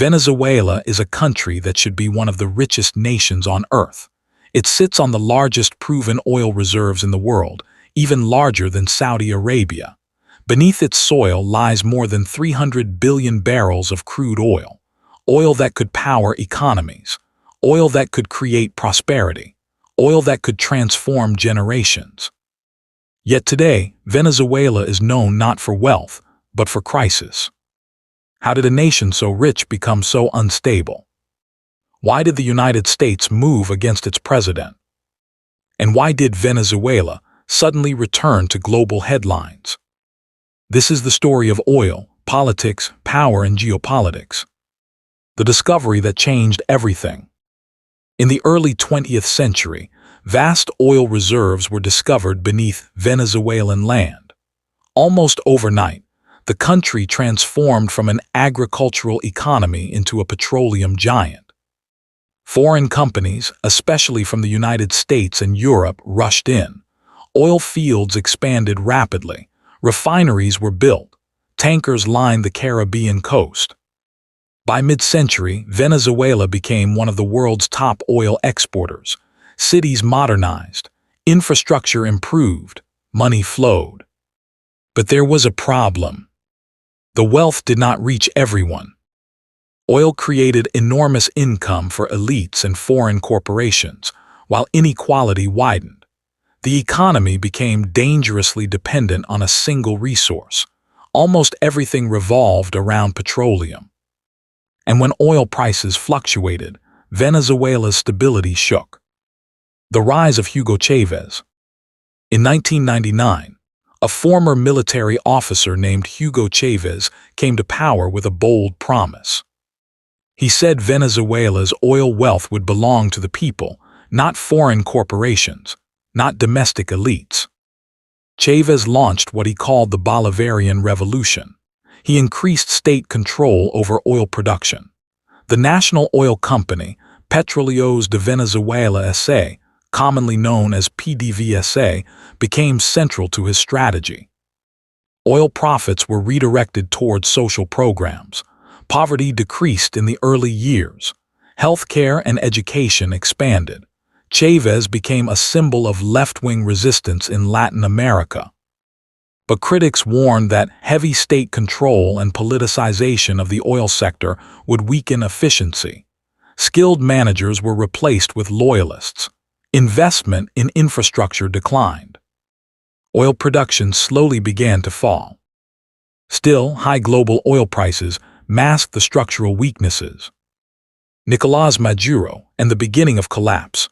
Venezuela is a country that should be one of the richest nations on Earth. It sits on the largest proven oil reserves in the world, even larger than Saudi Arabia. Beneath its soil lies more than 300 billion barrels of crude oil, oil that could power economies, oil that could create prosperity, oil that could transform generations. Yet today, Venezuela is known not for wealth, but for crisis. How did a nation so rich become so unstable? Why did the United States move against its president? And why did Venezuela suddenly return to global headlines? This is the story of oil, politics, power, and geopolitics. The discovery that changed everything. In the early 20th century, vast oil reserves were discovered beneath Venezuelan land. Almost overnight, the country transformed from an agricultural economy into a petroleum giant. Foreign companies, especially from the United States and Europe, rushed in. Oil fields expanded rapidly. Refineries were built. Tankers lined the Caribbean coast. By mid-century, Venezuela became one of the world's top oil exporters. Cities modernized. Infrastructure improved. Money flowed. But there was a problem. The wealth did not reach everyone. Oil created enormous income for elites and foreign corporations, while inequality widened. The economy became dangerously dependent on a single resource. Almost everything revolved around petroleum. And when oil prices fluctuated, Venezuela's stability shook. The rise of Hugo Chávez. In 1999, a former military officer named Hugo Chávez came to power with a bold promise. He said Venezuela's oil wealth would belong to the people, not foreign corporations, not domestic elites. Chávez launched what he called the Bolivarian Revolution. He increased state control over oil production. The national oil company, Petróleos de Venezuela S.A., commonly known as PDVSA, became central to his strategy. Oil profits were redirected towards social programs. Poverty decreased in the early years. Healthcare and education expanded. Chávez became a symbol of left-wing resistance in Latin America. But critics warned that heavy state control and politicization of the oil sector would weaken efficiency. Skilled managers were replaced with loyalists. Investment in infrastructure declined. Oil production slowly began to fall. Still, high global oil prices masked the structural weaknesses. Nicolás Maduro and the beginning of collapse.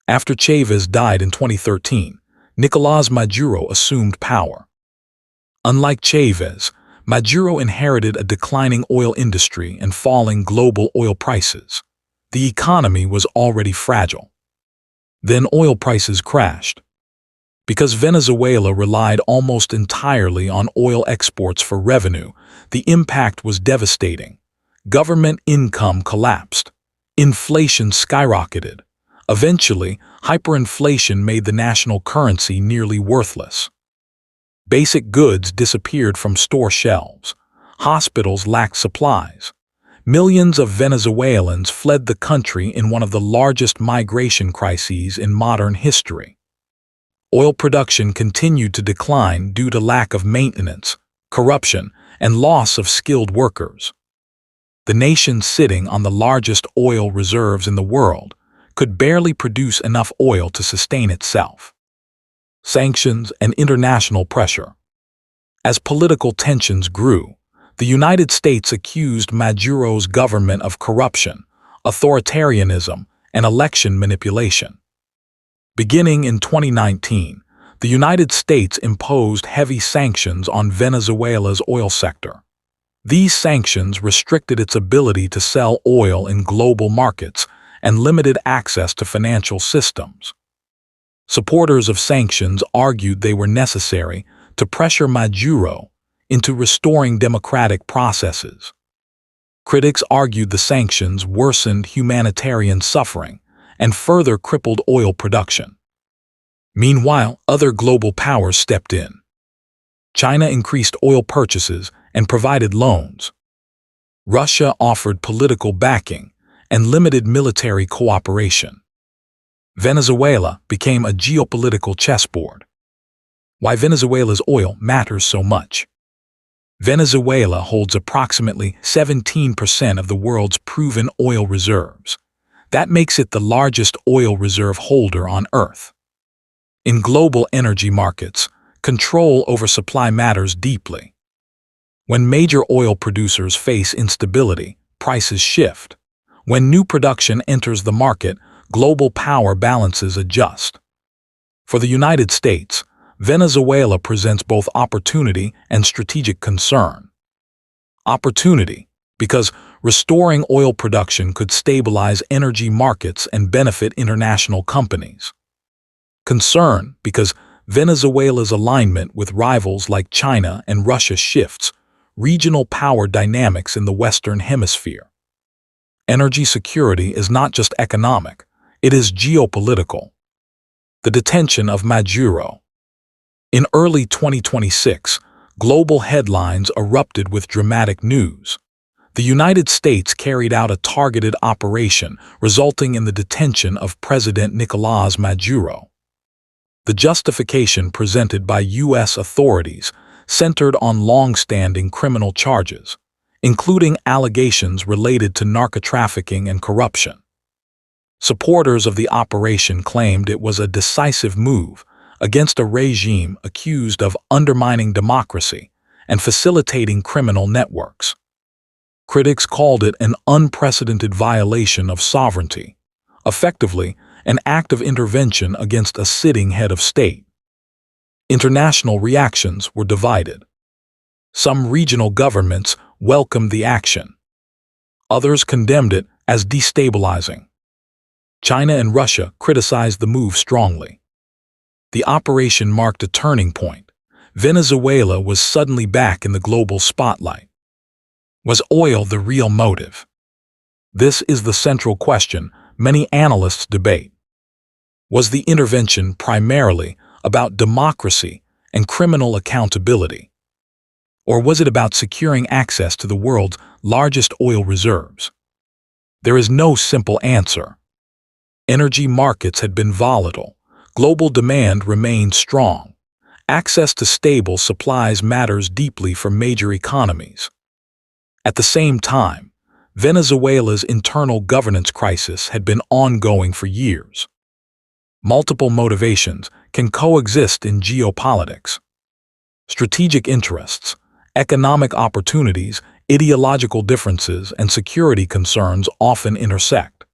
After Chávez died in 2013, Nicolás Maduro assumed power. Unlike Chávez, Maduro inherited a declining oil industry and falling global oil prices. The economy was already fragile. Then oil prices crashed. Because Venezuela relied almost entirely on oil exports for revenue, the impact was devastating. Government income collapsed. Inflation skyrocketed. Eventually, hyperinflation made the national currency nearly worthless. Basic goods disappeared from store shelves. Hospitals lacked supplies. Millions of Venezuelans fled the country in one of the largest migration crises in modern history. Oil production continued to decline due to lack of maintenance, corruption, and loss of skilled workers. The nation sitting on the largest oil reserves in the world could barely produce enough oil to sustain itself. Sanctions and international pressure. As political tensions grew, the United States accused Maduro's government of corruption, authoritarianism, and election manipulation. Beginning in 2019, the United States imposed heavy sanctions on Venezuela's oil sector. These sanctions restricted its ability to sell oil in global markets and limited access to financial systems. Supporters of sanctions argued they were necessary to pressure Maduro into restoring democratic processes. Critics argued the sanctions worsened humanitarian suffering and further crippled oil production. Meanwhile, other global powers stepped in. China increased oil purchases and provided loans. Russia offered political backing and limited military cooperation. Venezuela became a geopolitical chessboard. Why Venezuela's oil matters so much. Venezuela holds approximately 17% of the world's proven oil reserves. That makes it the largest oil reserve holder on Earth. In global energy markets, control over supply matters deeply. When major oil producers face instability, prices shift. When new production enters the market, global power balances adjust. For the United States, Venezuela presents both opportunity and strategic concern. Opportunity, because restoring oil production could stabilize energy markets and benefit international companies. Concern, because Venezuela's alignment with rivals like China and Russia shifts regional power dynamics in the Western Hemisphere. Energy security is not just economic, it is geopolitical. The detention of Maduro. In early 2026, global headlines erupted with dramatic news. The United States carried out a targeted operation resulting in the detention of President Nicolás Maduro. The justification presented by U.S. authorities centered on long-standing criminal charges, including allegations related to narco-trafficking and corruption. Supporters of the operation claimed it was a decisive move against a regime accused of undermining democracy and facilitating criminal networks. Critics called it an unprecedented violation of sovereignty, effectively an act of intervention against a sitting head of state. International reactions were divided. Some regional governments welcomed the action. Others condemned it as destabilizing. China and Russia criticized the move strongly. The operation marked a turning point. Venezuela was suddenly back in the global spotlight. Was oil the real motive? This is the central question many analysts debate. Was the intervention primarily about democracy and criminal accountability? Or was it about securing access to the world's largest oil reserves? There is no simple answer. Energy markets had been volatile. Global demand remained strong. Access to stable supplies matters deeply for major economies. At the same time, Venezuela's internal governance crisis had been ongoing for years. Multiple motivations can coexist in geopolitics. Strategic interests, economic opportunities, ideological differences, and security concerns often intersect.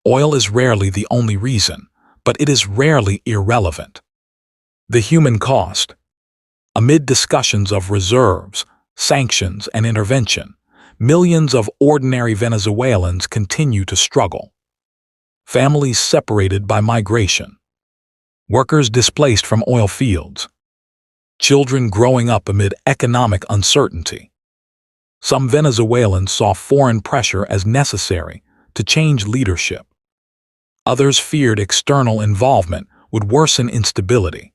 Oil is rarely the only reason, but it is rarely irrelevant. The human cost. Amid discussions of reserves, sanctions, and intervention, millions of ordinary Venezuelans continue to struggle. Families separated by migration. Workers displaced from oil fields. Children growing up amid economic uncertainty. Some Venezuelans saw foreign pressure as necessary to change leadership. Others feared external involvement would worsen instability.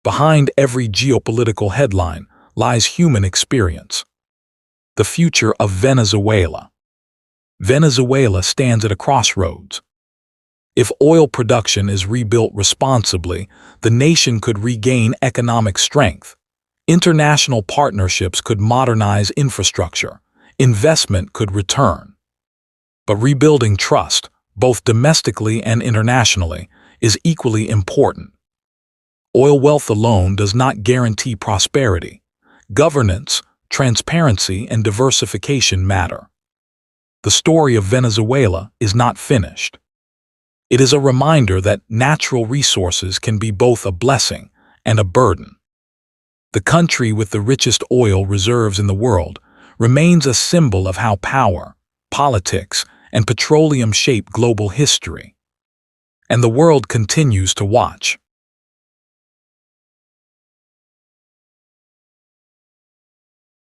Behind every geopolitical headline lies human experience. The future of Venezuela. Venezuela stands at a crossroads. If oil production is rebuilt responsibly, the nation could regain economic strength. International partnerships could modernize infrastructure. Investment could return. But rebuilding trust, both domestically and internationally, is equally important. Oil wealth alone does not guarantee prosperity. Governance, transparency, and diversification matter. The story of Venezuela is not finished. It is a reminder that natural resources can be both a blessing and a burden. The country with the richest oil reserves in the world remains a symbol of how power, politics, and petroleum shape global history. And the world continues to watch.